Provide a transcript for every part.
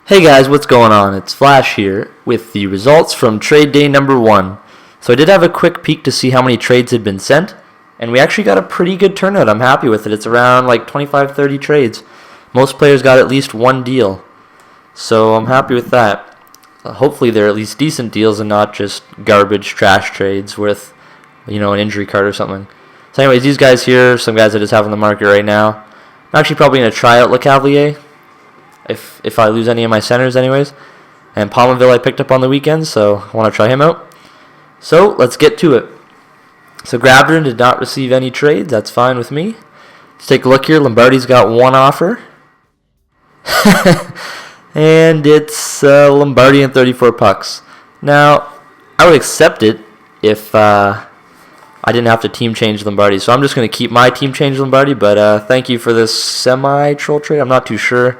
Hey guys, what's going on? It's Flash here with the results from trade day number 1. So I did have a quick peek to see how many trades had been sent, and we actually got a pretty good turnout. I'm happy with it. It's around like 25-30 trades. Most players got at least one deal, so I'm happy with that. Hopefully they're at least decent deals and not just garbage trash trades with, an injury card or something. So anyways, these guys here, some guys I just have on the market right now. I'm actually probably going to try out LeCavalier. If I lose any of my centers anyways. And Palmerville I picked up on the weekend, so I want to try him out. So let's get to it. So Grabner did not receive any trades. That's fine with me. Let's take a look here. Lombardi's got one offer. And it's Lombardi and 34 pucks. Now, I would accept it if I didn't have to team change Lombardi. So I'm just going to keep my team change Lombardi. But thank you for this semi-troll trade. I'm not too sure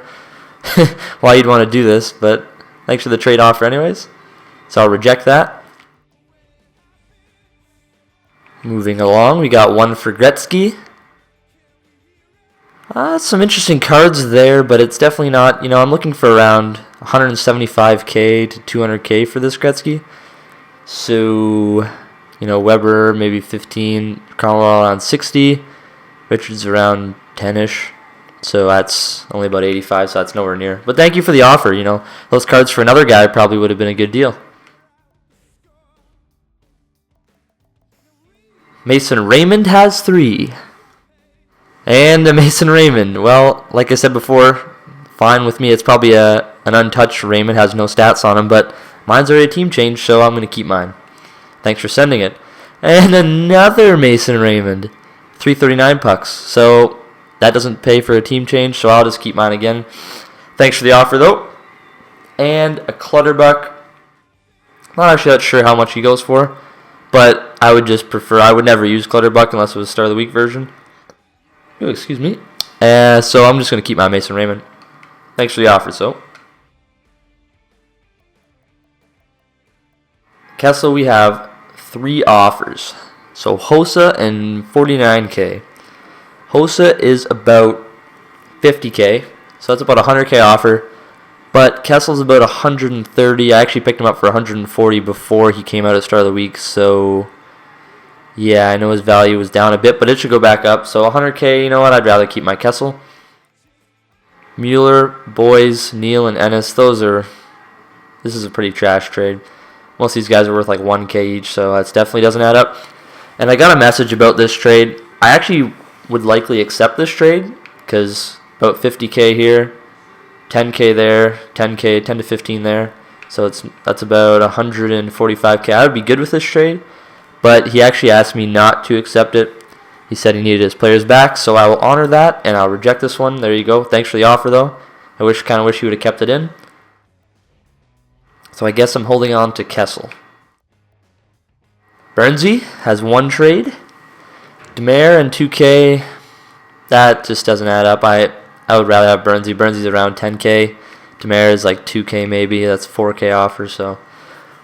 why you'd want to do this, but thanks for the trade offer anyways. So I'll reject that. Moving along, we got one for Gretzky. Some interesting cards there, but it's definitely not, I'm looking for around 175k to 200k for this Gretzky. So, Weber maybe 15, Cromwell around 60, Richards around 10-ish. So that's only about 85, so that's nowhere near. But thank you for the offer, Those cards for another guy probably would have been a good deal. Mason Raymond has 3. And a Mason Raymond. Well, like I said before, fine with me. It's probably an untouched Raymond, has no stats on him, but mine's already a team change, so I'm going to keep mine. Thanks for sending it. And another Mason Raymond. 339 pucks. So that doesn't pay for a team change, so I'll just keep mine again. Thanks for the offer, though. And a Clutterbuck. Not actually that sure how much he goes for, but I would just prefer, I would never use Clutterbuck unless it was a Start of the Week version. Oh, excuse me. So I'm just going to keep my Mason Raymond. Thanks for the offer, so. Kessel, we have 3 offers. So Hossa and 49k. Hossa is about 50k, so that's about a 100k offer. But Kessel's about 130. I actually picked him up for 140 before he came out at Start of the Week, so yeah, I know his value was down a bit, but it should go back up. So 100k, you know what? I'd rather keep my Kessel. Mueller, Boys, Neal, and Ennis. This is a pretty trash trade. Most of these guys are worth like 1k each, so that definitely doesn't add up. And I got a message about this trade. I actually would likely accept this trade because about 50k here, 10k there, 10k, 10 to 15 there. So that's about 145k. I would be good with this trade, but he actually asked me not to accept it. He said he needed his players back, so I will honor that and I'll reject this one. There you go. Thanks for the offer, though. I kind of wish he would have kept it in. So I guess I'm holding on to Kessel. Bernsey has 1 trade. Demare and 2k, that just doesn't add up. I would rather have Bernsey. Bernsey's around 10k. Demare is like 2k maybe. That's 4k offer, so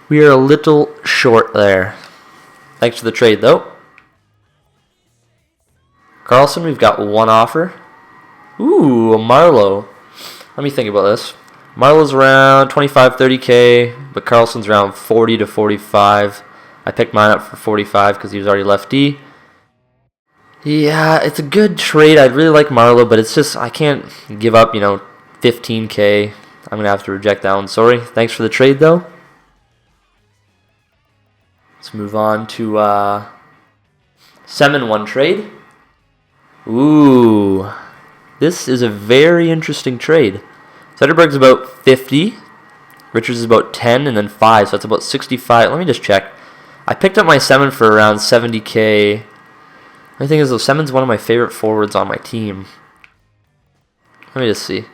we are a little short there. Thanks for the trade, though. Carlson, we've got 1 offer. Ooh, a Marlowe. Let me think about this. Marlowe's around 25-30k, but Carlson's around 40 to 45. I picked mine up for 45 because he was already lefty. Yeah, it's a good trade. I'd really like Marlowe, but it's just I can't give up, 15k. I'm going to have to reject that one. Sorry. Thanks for the trade, though. Let's move on to Semin 1 trade. Ooh, this is a very interesting trade. Zetterberg's about 50. Richards is about 10 and then 5, so that's about 65. Let me just check. I picked up my Semin for around 70k. The thing is, though, Semin's one of my favorite forwards on my team. Let me just see.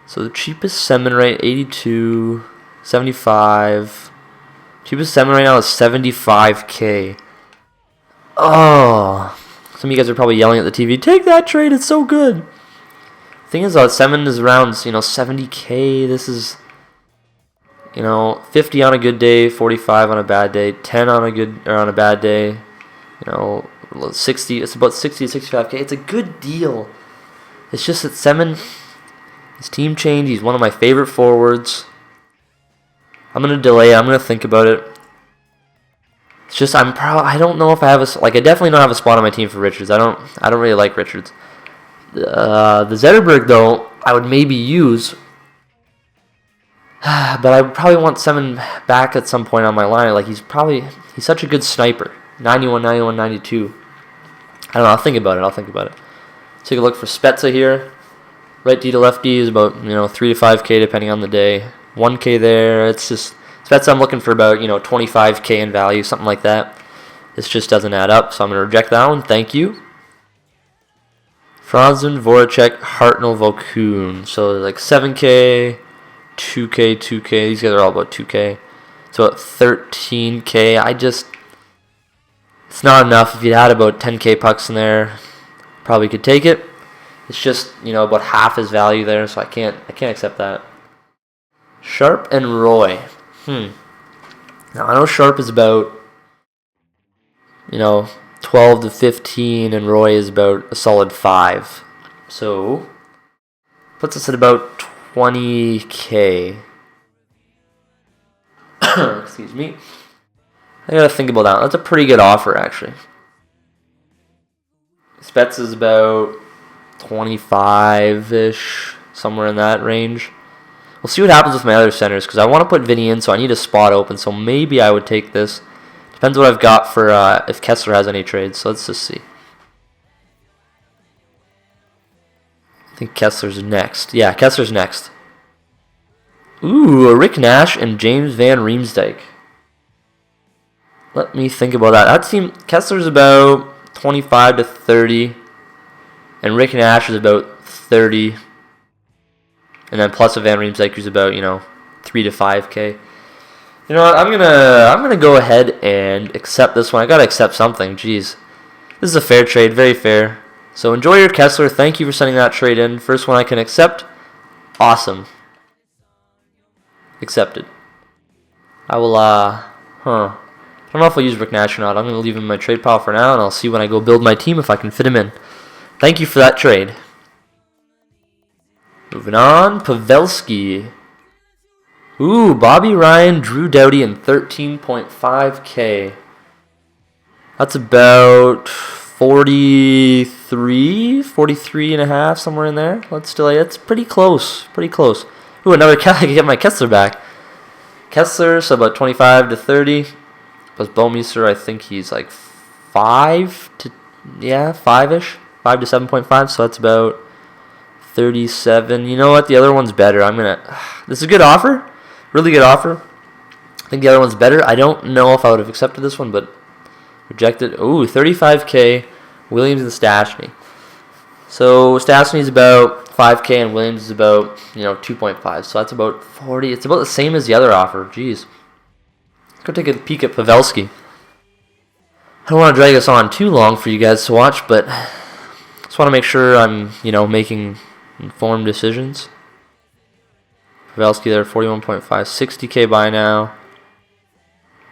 So the cheapest Semin rate, 82, 75. Cheapest Semin right now is 75k. Oh, some of you guys are probably yelling at the TV. Take that trade, it's so good. The thing is, though, Semin is around 70k. This is 50 on a good day, 45 on a bad day, 10 on a bad day. 60. It's about 60 to 65k. It's a good deal. It's just that Semin, His team change. He's one of my favorite forwards. I'm gonna delay. I'm gonna think about it. It's just I don't know if I have I definitely don't have a spot on my team for Richards. I don't really like Richards. The Zetterberg though, I would maybe use, but I would probably want 7 back at some point on my line. Like he's such a good sniper. 91, 91, 92. I don't know. I'll think about it. Take a look for Spezza here. Right D to left D is about 3 to 5K depending on the day. 1K there. It's just Spezza. I'm looking for about 25K in value, something like that. This just doesn't add up, so I'm gonna reject that one. Thank you. Franzen, Voracek, Hartnell, Vokun. So like 7K, 2K, 2K. These guys are all about 2K. So about 13K. It's not enough. If you had about 10K pucks in there, probably could take it. It's just about half his value there, so I can't accept that. Sharp and Roy. Now I know Sharp is about 12 to 15, and Roy is about a solid 5. So puts us at about 20K. Excuse me. I gotta think about that. That's a pretty good offer, actually. Spets is about 25-ish, somewhere in that range. We'll see what happens with my other centers, because I want to put Vinny in, so I need a spot open, so maybe I would take this. Depends what I've got for if Kessler has any trades, so let's just see. I think Kessler's next. Yeah, Kessler's next. Ooh, Rick Nash and James Van Riemsdyk. Let me think about that. That team, Kessler's about 25 to 30, and Rick Nash is about 30, and then plus a Van Riemsdyk who's about 3 to 5K. You know what? I'm gonna go ahead and accept this one. I gotta accept something. Jeez, this is a fair trade, very fair. So enjoy your Kessler. Thank you for sending that trade in. First one I can accept. Awesome. Accepted. I will. I don't know if I'll use Rick Nash or not. I'm going to leave him in my trade pile for now, and I'll see when I go build my team if I can fit him in. Thank you for that trade. Moving on, Pavelski. Ooh, Bobby Ryan, Drew Doughty, and 13.5K. That's about 43 and a half, somewhere in there. Let's delay. It's pretty close. Ooh, I can get my Kessler back. Kessler, so about 25 to 30. Plus Bowmeister, I think he's like 5-ish, 5 to 7.5, so that's about 37. You know what? The other one's better. This is a good offer, really good offer. I think the other one's better. I don't know if I would have accepted this one, but rejected. Ooh, 35K. Williams and Stastny. So Stastny's about 5K and Williams is about 2.5. So that's about 40. It's about the same as the other offer. Jeez. Let's go take a peek at Pavelski. I don't want to drag this on too long for you guys to watch, but just want to make sure I'm, making informed decisions. Pavelski there, 41.5, 60K by now.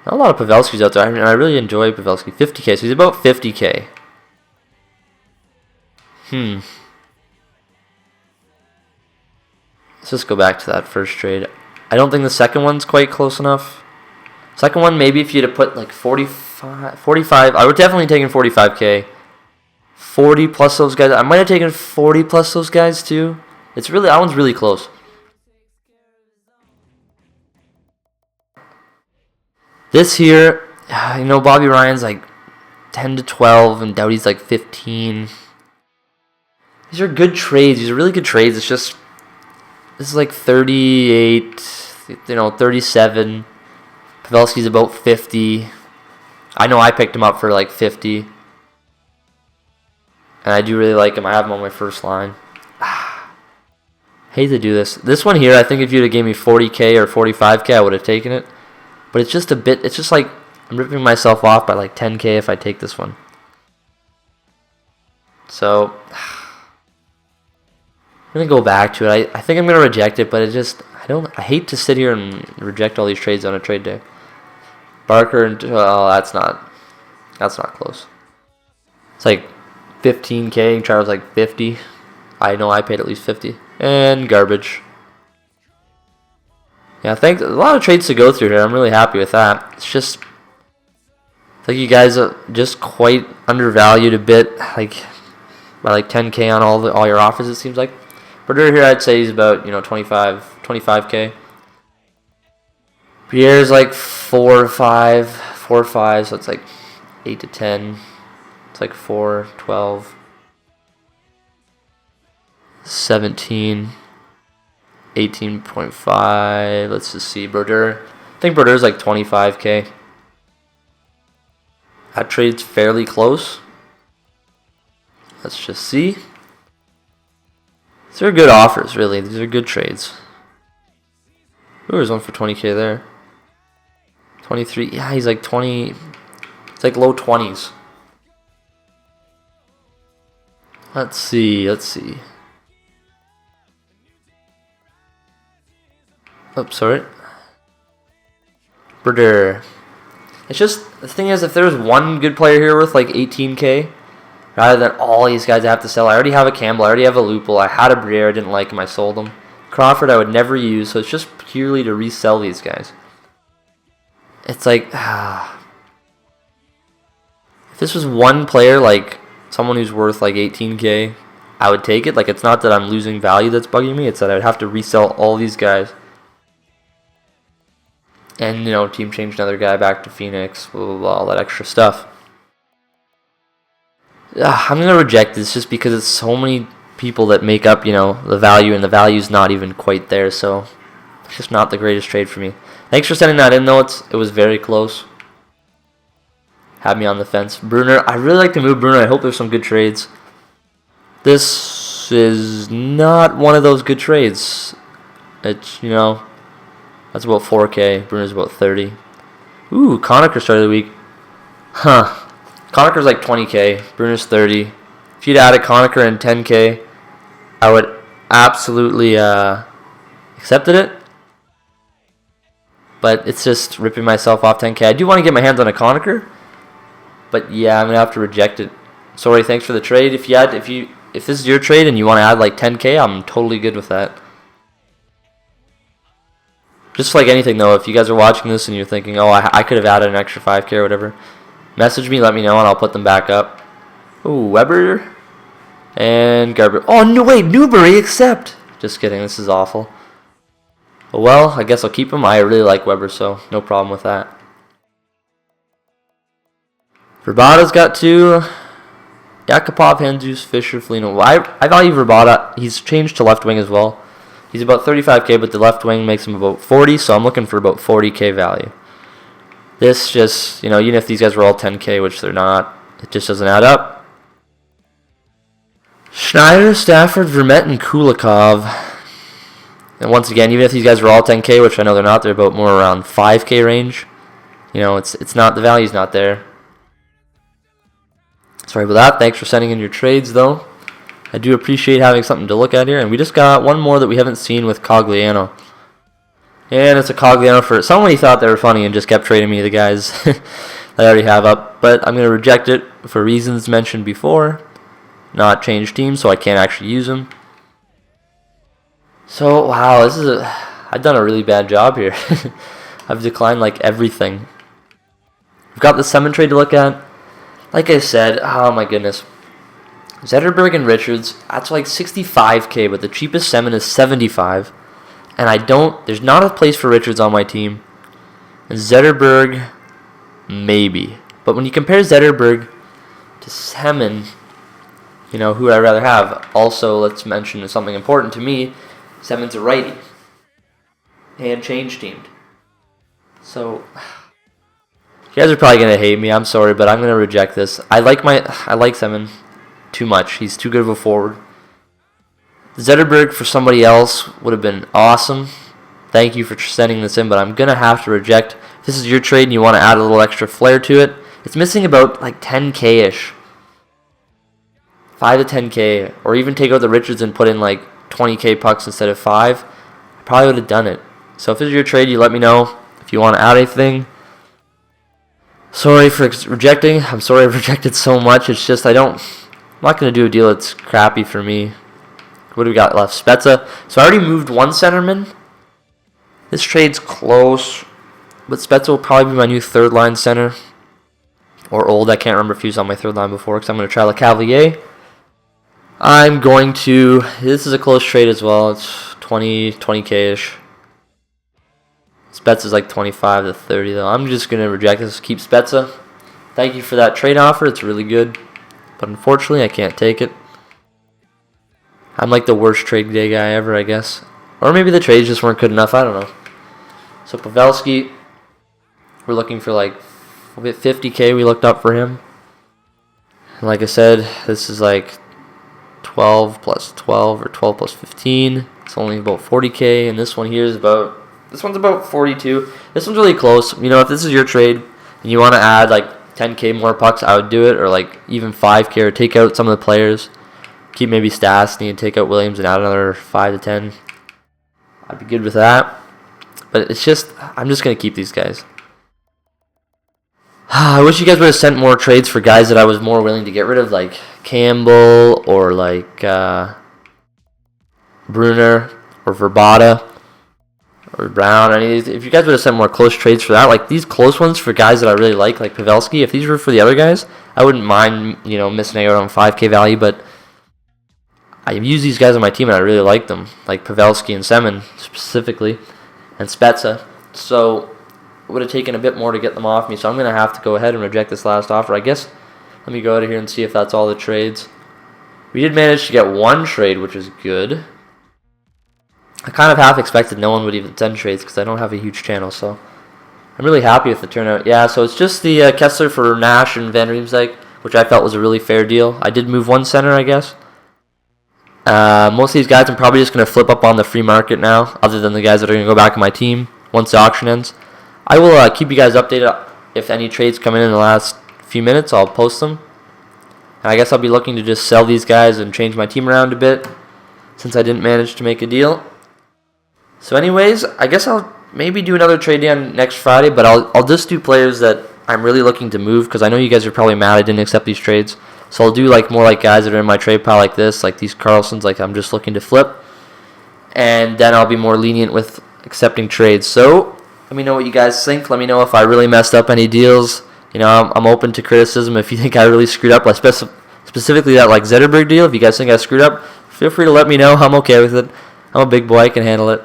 Not a lot of Pavelskis out there. I really enjoy Pavelski. 50K, so he's about 50K. Let's just go back to that first trade. I don't think the second one's quite close enough. Second one, maybe if you'd have put like 45, I would definitely taken 45K. 40 plus those guys. I might have taken 40 plus those guys too. That one's really close. This here, Bobby Ryan's like 10 to 12 and Doughty's like 15. These are good trades. These are really good trades. It's just, this is like 38, 37. Pavelski's about 50. I know I picked him up for like 50. And I do really like him. I have him on my first line. Hate to do this. This one here, I think if you'd have gave me 40K or 45K, I would have taken it. But it's just it's just like I'm ripping myself off by like 10K if I take this one. So, I'm going to go back to it. I think I'm going to reject it, but I hate to sit here and reject all these trades on a trade day. Barker and that's not close. It's like 15K. Charles like 50. I know I paid at least 50. And garbage. Yeah, thanks. A lot of trades to go through here. I'm really happy with that. It's just, I think you guys are just quite undervalued a bit, like by like 10K on all your offers. It seems like. Berger here, I'd say he's about 25K. Pierre's like 4 or 5, so it's like 8 to 10. It's like 4, 12, 17, 18.5. Let's just see. Berger. I think Berger's like 25K. That trade's fairly close. Let's just see. These are good offers, really. These are good trades. Ooh, there's one for 20K there. 23. Yeah, he's like 20. It's like low 20s. Let's see. Oops, sorry. Berger. It's just, the thing is, if there's one good player here worth like 18K, rather than all these guys I have to sell. I already have a Campbell, I already have a Lupul, I had a Briere, I didn't like him, I sold him. Crawford I would never use, so it's just purely to resell these guys. It's like, if this was one player, like someone who's worth like 18K, I would take it. Like, it's not that I'm losing value that's bugging me, it's that I would have to resell all these guys. And, team change another guy back to Phoenix, blah, blah, blah, all that extra stuff. I'm going to reject this just because it's so many people that make up, the value, and the value's not even quite there, so it's just not the greatest trade for me. Thanks for sending that in, though. It was very close. Had me on the fence. Bruner, I really like to move Bruner. I hope there's some good trades. This is not one of those good trades. It's, that's about 4K. Bruner's about 30. Ooh, Conacher started the week. Huh. Conacher's like 20K. Bruner's 30. If you'd added Conacher and 10K, I would absolutely accepted it. But it's just ripping myself off 10K. I do want to get my hands on a Conacher, but yeah, I'm gonna have to reject it. Sorry, thanks for the trade. If this is your trade and you want to add like 10K, I'm totally good with that. Just like anything though, if you guys are watching this and you're thinking, oh, I could have added an extra 5K or whatever, message me, let me know, and I'll put them back up. Ooh, Weber and Garber. Oh no, wait, Newbury accept. Just kidding. This is awful. Well, I guess I'll keep him. I really like Weber, so no problem with that. Verbata's got 2. Yakupov, Handzus, Fisher, Foligno. I value Verbata. He's changed to left wing as well. He's about 35K, but the left wing makes him about 40, so I'm looking for about 40K value. This just, even if these guys were all 10K, which they're not, it just doesn't add up. Schneider, Stafford, Vermette, and Kulikov. And once again, even if these guys were all 10K, which I know they're not, they're about more around 5K range. It's not, the value's not there. Sorry about that. Thanks for sending in your trades, though. I do appreciate having something to look at here. And we just got one more that we haven't seen with Cogliano. And it's a Cogliano for somebody thought they were funny and just kept trading me the guys that I already have up. But I'm going to reject it for reasons mentioned before. Not change teams, so I can't actually use them. So, wow, I've done a really bad job here. I've declined like everything. We've got the Semin trade to look at. Like I said, oh my goodness. Zetterberg and Richards, that's like 65K, but the cheapest Semin is 75. And there's not a place for Richards on my team. And Zetterberg, maybe. But when you compare Zetterberg to Semin, who would I rather have? Also, let's mention something important to me. Semin's a righty. And change teamed. So, you guys are probably going to hate me. I'm sorry, but I'm going to reject this. I like Semin too much. He's too good of a forward. Zetterberg for somebody else would have been awesome. Thank you for sending this in, but I'm going to have to reject. If this is your trade and you want to add a little extra flair to it, it's missing about like 10K-ish. 5 to 10K. Or even take out the Richards and put in like 20K pucks instead of 5. I probably would have done it. So if this is your trade, you let me know if you want to add anything. Sorry for rejecting. I'm sorry I've rejected so much. It's just I'm not going to do a deal that's crappy for me. What do we got left? Spezza. So I already moved one centerman. This trade's close, but Spezza will probably be my new third line center. Or old. I can't remember if he was on my third line before, because I'm going to try LeCavalier. I'm going to... This is a close trade as well. It's 20K-ish. Spezza's like 25 to 30, though. I'm just going to reject this. Keep Spezza. Thank you for that trade offer. It's really good. But unfortunately, I can't take it. I'm like the worst trade day guy ever, I guess. Or maybe the trades just weren't good enough. I don't know. So Pavelski, we're looking for like 50K. We looked up for him. And like I said, this is like 12 plus 12 or 12 plus 15. It's only about 40K. And this one here is about... This one's about 42. This one's really close. You know, if this is your trade and you want to add like 10K more pucks, I would do it. Or like even 5K, or take out some of the players. Keep maybe Stastny and take out Williams and add another 5 to 10. I'd be good with that. But it's just, I'm just going to keep these guys. I wish you guys would have sent more trades for guys that I was more willing to get rid of, like Campbell or like Brunner or Verbata or Brown. I mean, if you guys would have sent more close trades for that, like these close ones for guys that I really like Pavelski, if these were for the other guys, I wouldn't mind, you know, missing out on 5K value, but I use these guys on my team and I really like them, like Pavelski and Semin specifically, and Spezza. So it would have taken a bit more to get them off me, so I'm going to have to go ahead and reject this last offer. I guess let me go out of here and see if that's all the trades. We did manage to get one trade, which is good. I kind of half expected no one would even send trades because I don't have a huge channel, so I'm really happy with the turnout. Yeah, so it's just the Kessler for Nash and Van Riemsdyk, which I felt was a really fair deal. I did move one center, I guess. Most of these guys I'm probably just going to flip up on the free market now, other than the guys that are going to go back in my team once the auction ends. I will keep you guys updated if any trades come in the last few minutes. I'll post them. And I guess I'll be looking to just sell these guys and change my team around a bit since I didn't manage to make a deal. So anyways, I guess I'll maybe do another trade day on next Friday, but I'll just do players that I'm really looking to move because I know you guys are probably mad I didn't accept these trades. So I'll do like more like guys that are in my trade pile like this, like these Carlsons, like I'm just looking to flip. And then I'll be more lenient with accepting trades. So let me know what you guys think. Let me know if I really messed up any deals. You know, I'm open to criticism if you think I really screwed up. Like specifically that like Zetterberg deal. If you guys think I screwed up, feel free to let me know. I'm okay with it. I'm a big boy. I can handle it.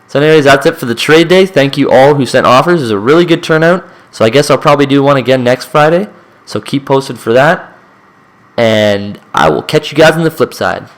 So anyways, that's it for the trade day. Thank you all who sent offers. It was a really good turnout. So I guess I'll probably do one again next Friday. So keep posted for that. And I will catch you guys on the flip side.